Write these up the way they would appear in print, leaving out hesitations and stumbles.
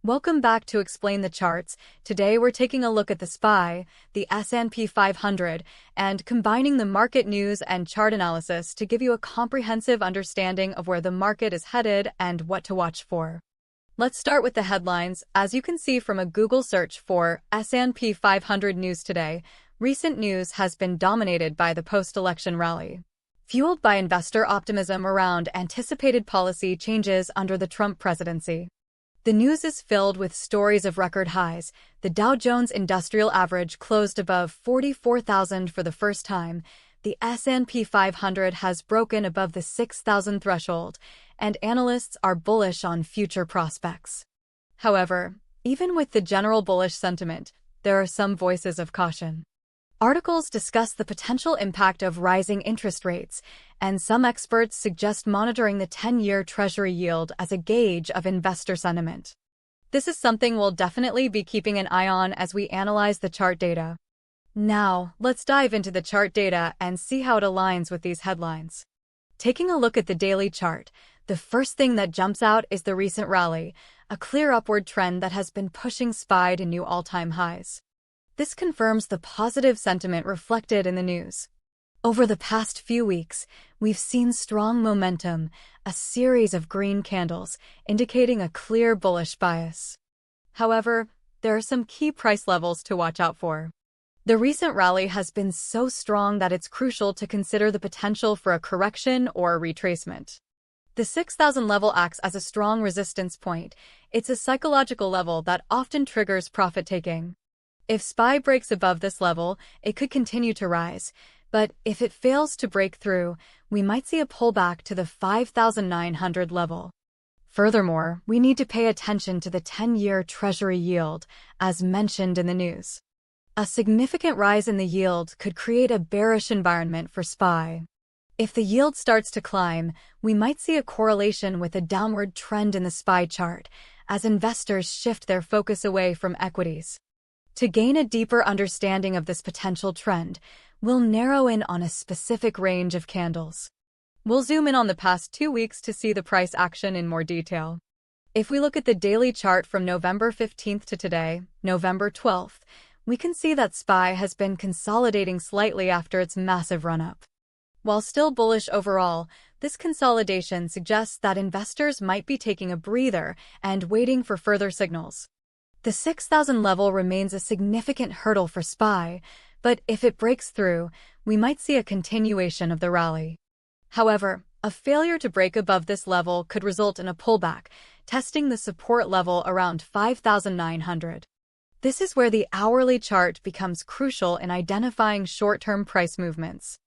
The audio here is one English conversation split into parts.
Welcome back to Explain the Charts. Today we're taking a look at the SPY, the S&P 500, and combining the market news and chart analysis to give you a comprehensive understanding of where the market is headed and what to watch for. Let's start with the headlines. As you can see from a Google search for S&P 500 news today, recent news has been dominated by the post-election rally, fueled by investor optimism around anticipated policy changes under the Trump presidency. The news is filled with stories of record highs. The Dow Jones Industrial Average closed above 44,000 for the first time. The S&P 500 has broken above the 6,000 threshold, and analysts are bullish on future prospects. However, even with the general bullish sentiment, there are some voices of caution. Articles discuss the potential impact of rising interest rates, and some experts suggest monitoring the 10-year Treasury yield as a gauge of investor sentiment. This is something we'll definitely be keeping an eye on as we analyze the chart data. Now, let's dive into the chart data and see how it aligns with these headlines. Taking a look at the daily chart, the first thing that jumps out is the recent rally, a clear upward trend that has been pushing SPY to new all-time highs. This confirms the positive sentiment reflected in the news. Over the past few weeks, we've seen strong momentum, a series of green candles, indicating a clear bullish bias. However, there are some key price levels to watch out for. The recent rally has been so strong that it's crucial to consider the potential for a correction or a retracement. The 6,000 level acts as a strong resistance point. It's a psychological level that often triggers profit-taking. If SPY breaks above this level, it could continue to rise, but if it fails to break through, we might see a pullback to the 5,900 level. Furthermore, we need to pay attention to the 10-year Treasury yield, as mentioned in the news. A significant rise in the yield could create a bearish environment for SPY. If the yield starts to climb, we might see a correlation with a downward trend in the SPY chart, as investors shift their focus away from equities. To gain a deeper understanding of this potential trend, we'll narrow in on a specific range of candles. We'll zoom in on the past 2 weeks to see the price action in more detail. If we look at the daily chart from November 15th to today, November 12th, we can see that SPY has been consolidating slightly after its massive run-up. While still bullish overall, this consolidation suggests that investors might be taking a breather and waiting for further signals. The 6,000 level remains a significant hurdle for SPY, but if it breaks through, we might see a continuation of the rally. However, a failure to break above this level could result in a pullback, testing the support level around 5,900. This is where the hourly chart becomes crucial in identifying short-term price movements.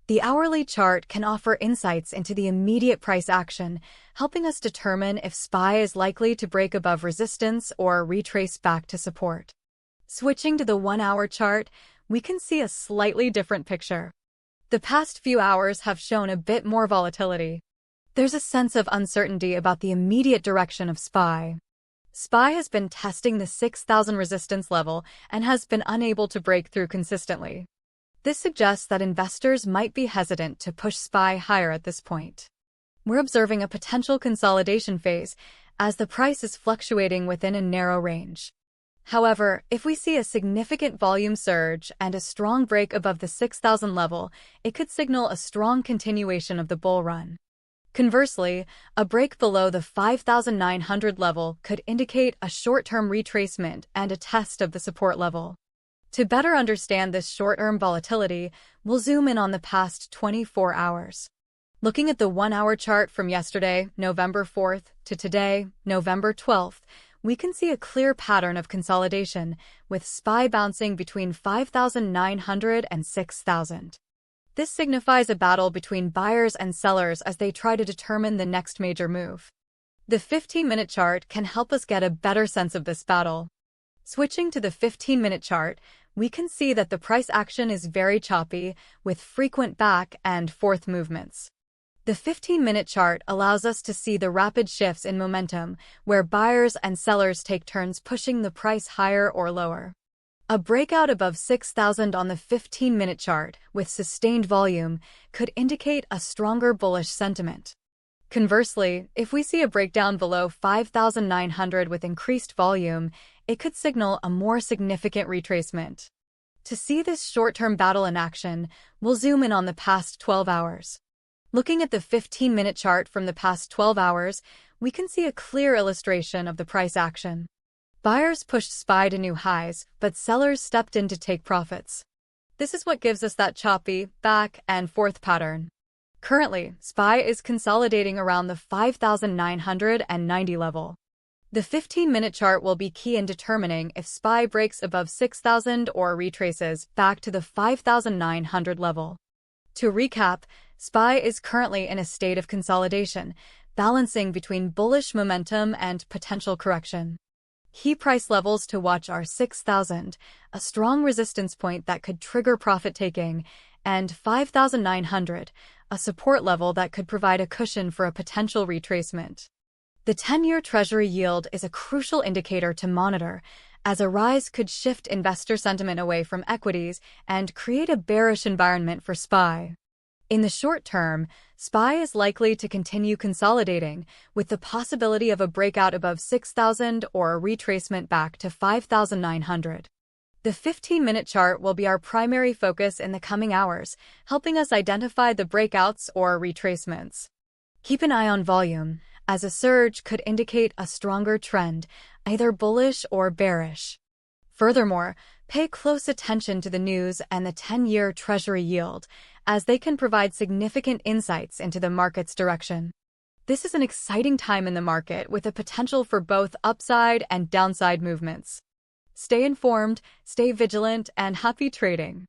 The hourly chart can offer insights into the immediate price action, helping us determine if SPY is likely to break above resistance or retrace back to support. Switching to the 1-hour chart, we can see a slightly different picture. The past few hours have shown a bit more volatility. There's a sense of uncertainty about the immediate direction of SPY. SPY has been testing the 6,000 resistance level and has been unable to break through consistently. This suggests that investors might be hesitant to push SPY higher at this point. We're observing a potential consolidation phase as the price is fluctuating within a narrow range. However, if we see a significant volume surge and a strong break above the 6,000 level, it could signal a strong continuation of the bull run. Conversely, a break below the 5,900 level could indicate a short-term retracement and a test of the support level. To better understand this short-term volatility, we'll zoom in on the past 24 hours. Looking at the 1-hour chart from yesterday, November 4th, to today, November 12th, we can see a clear pattern of consolidation, with SPY bouncing between 5,900 and 6,000. This signifies a battle between buyers and sellers as they try to determine the next major move. The 15-minute chart can help us get a better sense of this battle. Switching to the 15-minute chart, we can see that the price action is very choppy, with frequent back and forth movements. The 15-minute chart allows us to see the rapid shifts in momentum, where buyers and sellers take turns pushing the price higher or lower. A breakout above 6,000 on the 15-minute chart, with sustained volume, could indicate a stronger bullish sentiment. Conversely, if we see a breakdown below 5,900 with increased volume, it could signal a more significant retracement. To see this short-term battle in action, we'll zoom in on the past 12 hours. Looking at the 15-minute chart from the past 12 hours, we can see a clear illustration of the price action. Buyers pushed SPY to new highs, but sellers stepped in to take profits. This is what gives us that choppy, back and forth pattern. Currently, SPY is consolidating around the 5,990 level. The 15-minute chart will be key in determining if SPY breaks above 6,000 or retraces back to the 5,900 level. To recap, SPY is currently in a state of consolidation, balancing between bullish momentum and potential correction. Key price levels to watch are 6,000, a strong resistance point that could trigger profit-taking, and 5,900, a support level that could provide a cushion for a potential retracement. The 10-year Treasury yield is a crucial indicator to monitor, as a rise could shift investor sentiment away from equities and create a bearish environment for SPY. In the short term, SPY is likely to continue consolidating, with the possibility of a breakout above 6,000 or a retracement back to 5,900. The 15-minute chart will be our primary focus in the coming hours, helping us identify the breakouts or retracements. Keep an eye on volume, as a surge could indicate a stronger trend, either bullish or bearish. Furthermore, pay close attention to the news and the 10-year Treasury yield, as they can provide significant insights into the market's direction. This is an exciting time in the market with the potential for both upside and downside movements. Stay informed, stay vigilant, and happy trading.